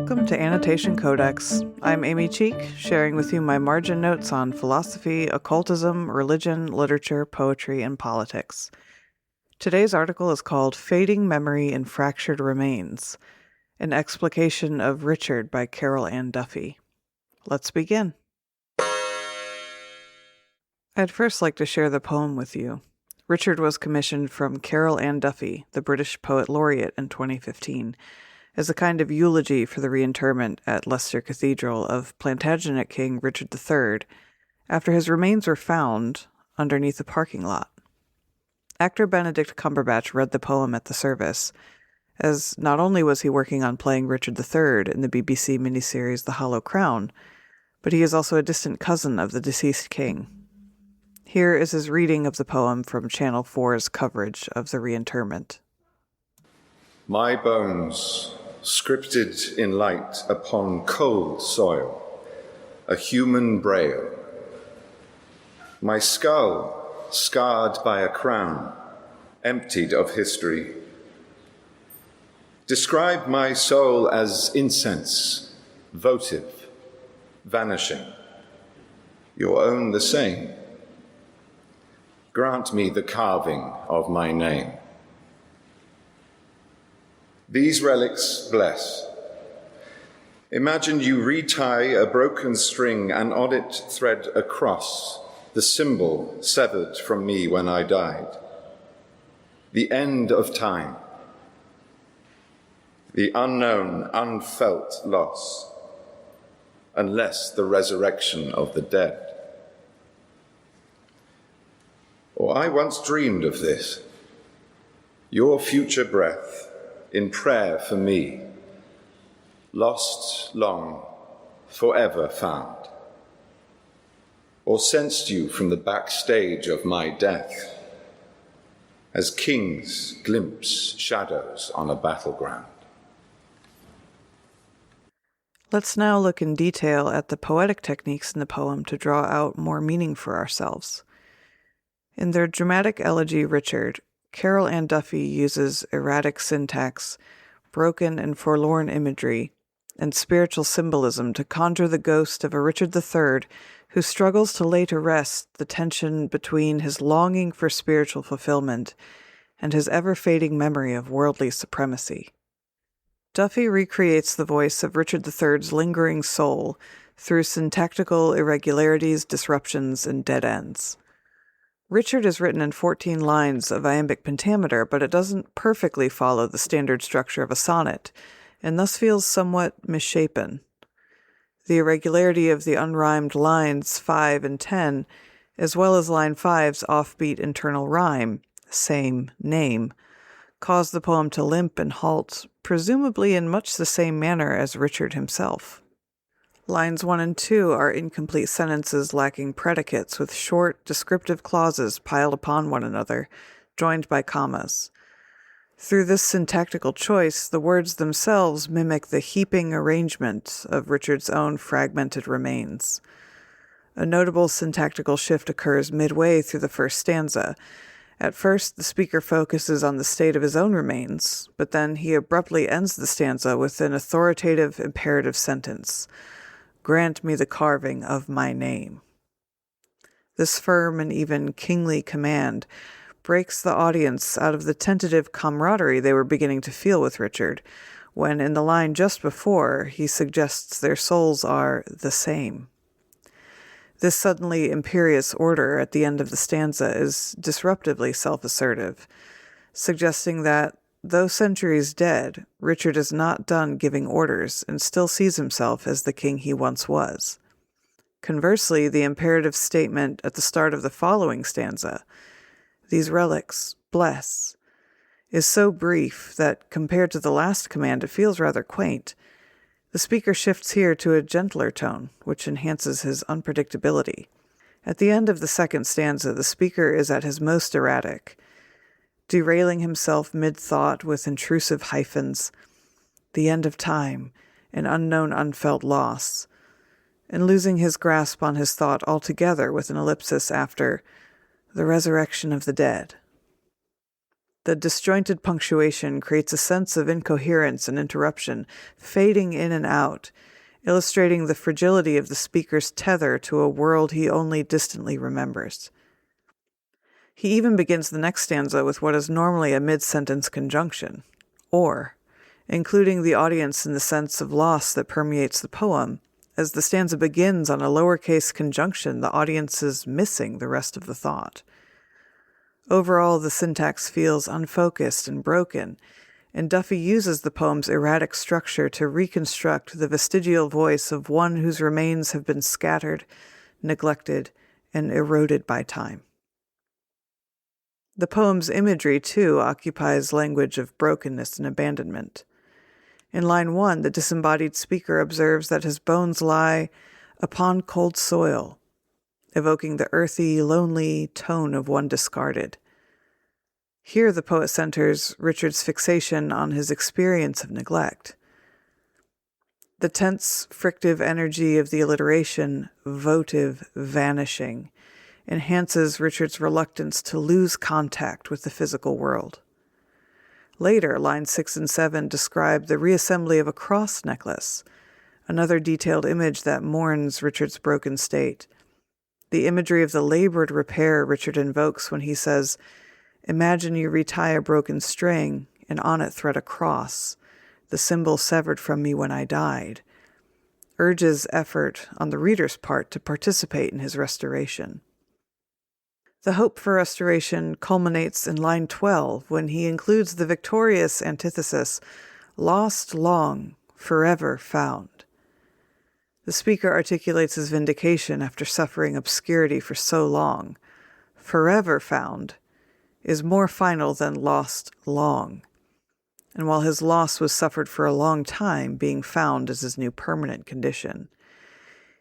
Welcome to Annotation Codex. I'm Amy Cheek, sharing with you my margin notes on philosophy, occultism, religion, literature, poetry, and politics. Today's article is called Fading Memory in Fractured Remains, an explication of Richard by Ann Duffy. Let's begin. I'd first like to share the poem with you. Richard was commissioned from Ann Duffy, the British Poet Laureate, in 2015, as a kind of eulogy for the reinterment at Leicester Cathedral of Plantagenet King Richard III, after his remains were found underneath a parking lot. Actor Benedict Cumberbatch read the poem at the service, as not only was he working on playing Richard III in the BBC miniseries The Hollow Crown, but he is also a distant cousin of the deceased king. Here is his reading of the poem from Channel 4's coverage of the reinterment. My bones, scripted in light upon cold soil, a human braille. My skull, scarred by a crown, emptied of history. Describe my soul as incense, votive, vanishing. Your own the same. Grant me the carving of my name. These relics bless. Imagine you retie a broken string and on it thread a cross, the symbol severed from me when I died. The end of time. The unknown, unfelt loss, unless the resurrection of the dead. Or I once dreamed of this, your future breath, in prayer for me, lost long, forever found, or sensed you from the backstage of my death, as kings glimpse shadows on a battleground. Let's now look in detail at the poetic techniques in the poem to draw out more meaning for ourselves. In their dramatic elegy, Richard, Ann Duffy uses erratic syntax, broken and forlorn imagery, and spiritual symbolism to conjure the ghost of a Richard III who struggles to lay to rest the tension between his longing for spiritual fulfillment and his ever-fading memory of worldly supremacy. Duffy recreates the voice of Richard III's lingering soul through syntactical irregularities, disruptions, and dead ends. Richard is written in 14 lines of iambic pentameter, but it doesn't perfectly follow the standard structure of a sonnet, and thus feels somewhat misshapen. The irregularity of the unrhymed lines 5 and 10, as well as line 5's offbeat internal rhyme, same name, cause the poem to limp and halt, presumably in much the same manner as Richard himself. Lines 1 and 2 are incomplete sentences lacking predicates with short, descriptive clauses piled upon one another, joined by commas. Through this syntactical choice, the words themselves mimic the heaping arrangement of Richard's own fragmented remains. A notable syntactical shift occurs midway through the first stanza. At first, the speaker focuses on the state of his own remains, but then he abruptly ends the stanza with an authoritative imperative sentence. Grant me the carving of my name. This firm and even kingly command breaks the audience out of the tentative camaraderie they were beginning to feel with Richard, when in the line just before, he suggests their souls are the same. This suddenly imperious order at the end of the stanza is disruptively self-assertive, suggesting that, though centuries dead, Richard is not done giving orders and still sees himself as the king he once was. Conversely, the imperative statement at the start of the following stanza, "These relics, bless," is so brief that, compared to the last command, it feels rather quaint. The speaker shifts here to a gentler tone, which enhances his unpredictability. At the end of the second stanza, the speaker is at his most erratic, derailing himself mid-thought with intrusive hyphens, the end of time, an unknown unfelt loss, and losing his grasp on his thought altogether with an ellipsis after the resurrection of the dead. The disjointed punctuation creates a sense of incoherence and interruption, fading in and out, illustrating the fragility of the speaker's tether to a world he only distantly remembers. He even begins the next stanza with what is normally a mid-sentence conjunction, or, including the audience in the sense of loss that permeates the poem. As the stanza begins on a lowercase conjunction, the audience is missing the rest of the thought. Overall, the syntax feels unfocused and broken, and Duffy uses the poem's erratic structure to reconstruct the vestigial voice of one whose remains have been scattered, neglected, and eroded by time. The poem's imagery, too, occupies language of brokenness and abandonment. In line 1, the disembodied speaker observes that his bones lie upon cold soil, evoking the earthy, lonely tone of one discarded. Here the poet centers Richard's fixation on his experience of neglect. The tense, frictive energy of the alliteration, votive, vanishing, enhances Richard's reluctance to lose contact with the physical world. Later, lines 6 and 7 describe the reassembly of a cross necklace, another detailed image that mourns Richard's broken state. The imagery of the labored repair Richard invokes when he says, "Imagine you retie a broken string, and on it thread a cross, the symbol severed from me when I died," urges effort on the reader's part to participate in his restoration. The hope for restoration culminates in line 12 when he includes the victorious antithesis, "lost long, forever found." The speaker articulates his vindication after suffering obscurity for so long. Forever found is more final than lost long. And while his loss was suffered for a long time, being found is his new permanent condition.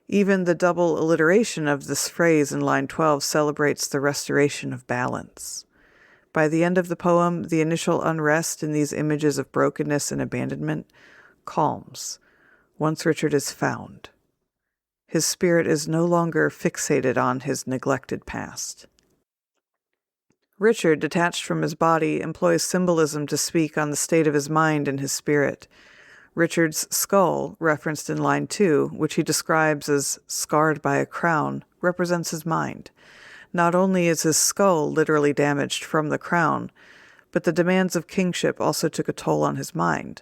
Even the double alliteration of this phrase in line 12 celebrates the restoration of balance. By the end of the poem, the initial unrest in these images of brokenness and abandonment calms once Richard is found. His spirit is no longer fixated on his neglected past. Richard, detached from his body, employs symbolism to speak on the state of his mind and his spirit. Richard's skull, referenced in line 2, which he describes as scarred by a crown, represents his mind. Not only is his skull literally damaged from the crown, but the demands of kingship also took a toll on his mind.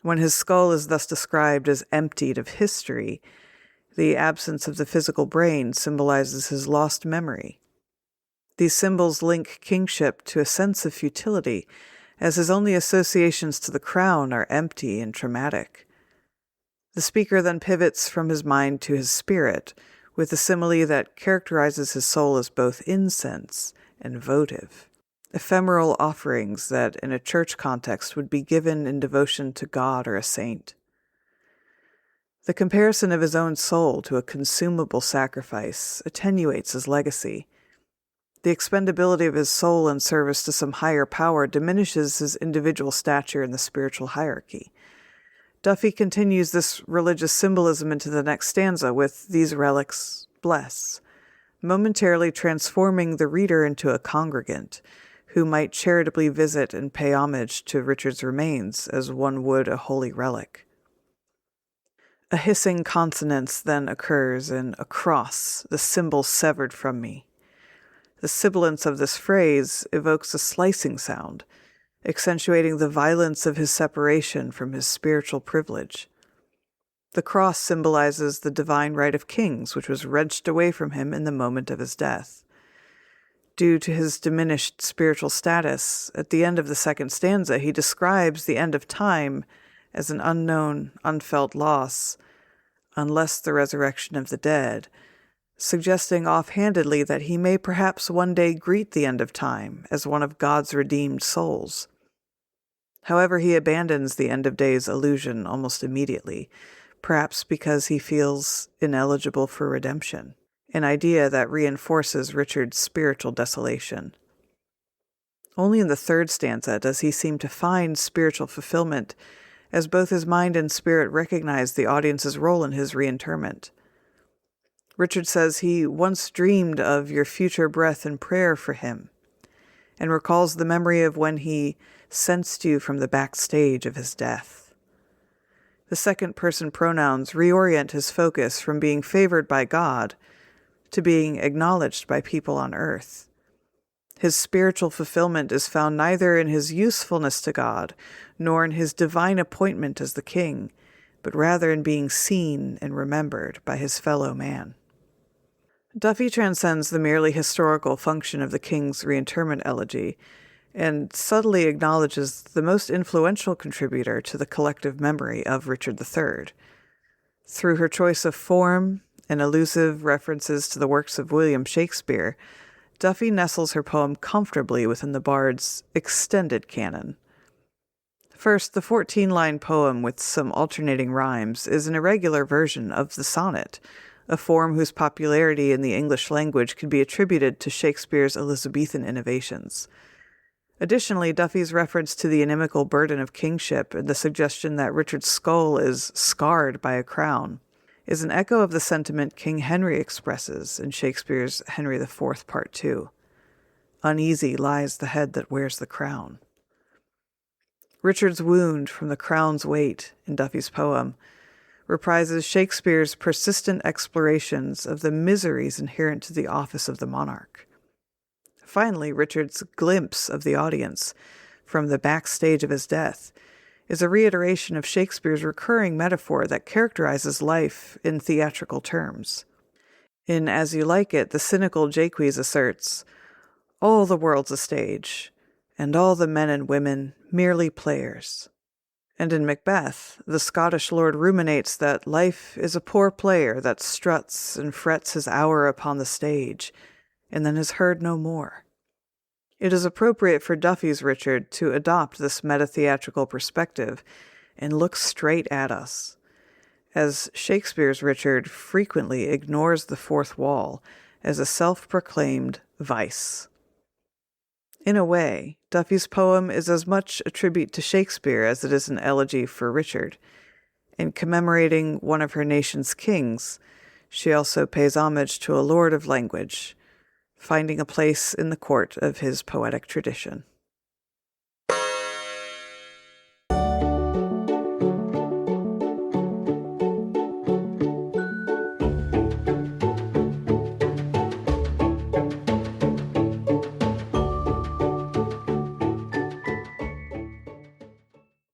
When his skull is thus described as emptied of history, the absence of the physical brain symbolizes his lost memory. These symbols link kingship to a sense of futility, as his only associations to the crown are empty and traumatic. The speaker then pivots from his mind to his spirit, with a simile that characterizes his soul as both incense and votive, ephemeral offerings that in a church context would be given in devotion to God or a saint. The comparison of his own soul to a consumable sacrifice attenuates his legacy. The expendability of his soul in service to some higher power diminishes his individual stature in the spiritual hierarchy. Duffy continues this religious symbolism into the next stanza with "These relics bless," momentarily transforming the reader into a congregant who might charitably visit and pay homage to Richard's remains as one would a holy relic. A hissing consonance then occurs in "across, the symbol severed from me." The sibilance of this phrase evokes a slicing sound, accentuating the violence of his separation from his spiritual privilege. The cross symbolizes the divine right of kings, which was wrenched away from him in the moment of his death. Due to his diminished spiritual status, at the end of the second stanza, he describes the end of time as an unknown, unfelt loss, unless the resurrection of the dead, suggesting offhandedly that he may perhaps one day greet the end of time as one of God's redeemed souls. However, he abandons the end of days illusion almost immediately, perhaps because he feels ineligible for redemption, an idea that reinforces Richard's spiritual desolation. Only in the third stanza does he seem to find spiritual fulfillment, as both his mind and spirit recognize the audience's role in his reinterment. Richard says he once dreamed of your future breath and prayer for him, and recalls the memory of when he sensed you from the backstage of his death. The second-person pronouns reorient his focus from being favored by God to being acknowledged by people on earth. His spiritual fulfillment is found neither in his usefulness to God, nor in his divine appointment as the king, but rather in being seen and remembered by his fellow man. Duffy transcends the merely historical function of the king's reinterment elegy, and subtly acknowledges the most influential contributor to the collective memory of Richard III. Through her choice of form and elusive references to the works of William Shakespeare, Duffy nestles her poem comfortably within the bard's extended canon. First, the 14-line poem with some alternating rhymes is an irregular version of the sonnet, a form whose popularity in the English language can be attributed to Shakespeare's Elizabethan innovations. Additionally, Duffy's reference to the inimical burden of kingship and the suggestion that Richard's skull is scarred by a crown is an echo of the sentiment King Henry expresses in Shakespeare's Henry IV, Part 2. Uneasy lies the head that wears the crown. Richard's wound from the crown's weight in Duffy's poem reprises Shakespeare's persistent explorations of the miseries inherent to the office of the monarch. Finally, Richard's glimpse of the audience from the backstage of his death is a reiteration of Shakespeare's recurring metaphor that characterizes life in theatrical terms. In As You Like It, the cynical Jaques asserts, "All the world's a stage, and all the men and women merely players." And in Macbeth, the Scottish lord ruminates that life is a poor player that struts and frets his hour upon the stage, and then is heard no more. It is appropriate for Duffy's Richard to adopt this meta-theatrical perspective and look straight at us, as Shakespeare's Richard frequently ignores the fourth wall as a self-proclaimed vice. In a way, Duffy's poem is as much a tribute to Shakespeare as it is an elegy for Richard. In commemorating one of her nation's kings, she also pays homage to a lord of language, finding a place in the court of his poetic tradition.